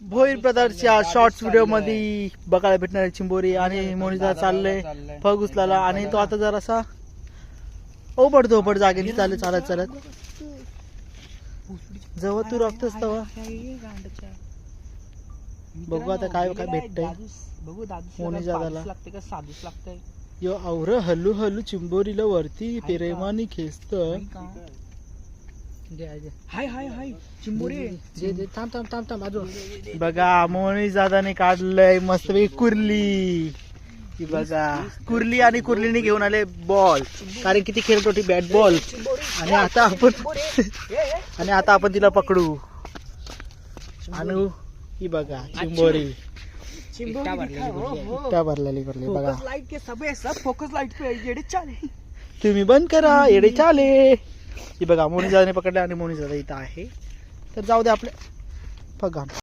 Bhoir ब्रदर्सच्या shorts video मध्ये बघायला भेटणार चिंबोरी आणि मोनिजा चाललंय फग उचलायला आणि तो आता जरासा ओबड जागेने चालत चालत जेव्हा तू रक्तच तेव्हा बघू आता काय काय भेटतंय मोनिजा लागते का साधूच लागतंय यो और हल्लू चिंबोरीला वरती प्रेमाने खेचत हाय हाय हाय चिंबोरी थांब अजून बघा मोनिजाने काढलंय मस्त कुर्ली ही बघा कुर्ली आणि कुर्लीने घेऊन आले बॉल कारण किती खेळत होती बॅट बॉल आणि आता आपण तिला पकडू आणू ही बघा चिंबोरी इट्टा भरलेली बघा लाइट के सब फोकस लाइट पे येडे चाले तुम्ही बंद करा येडे चाले ही बघा मोनिजाने पकडले आणि मोनिजा इथं आहे तर जाऊ दे आपल्या बघा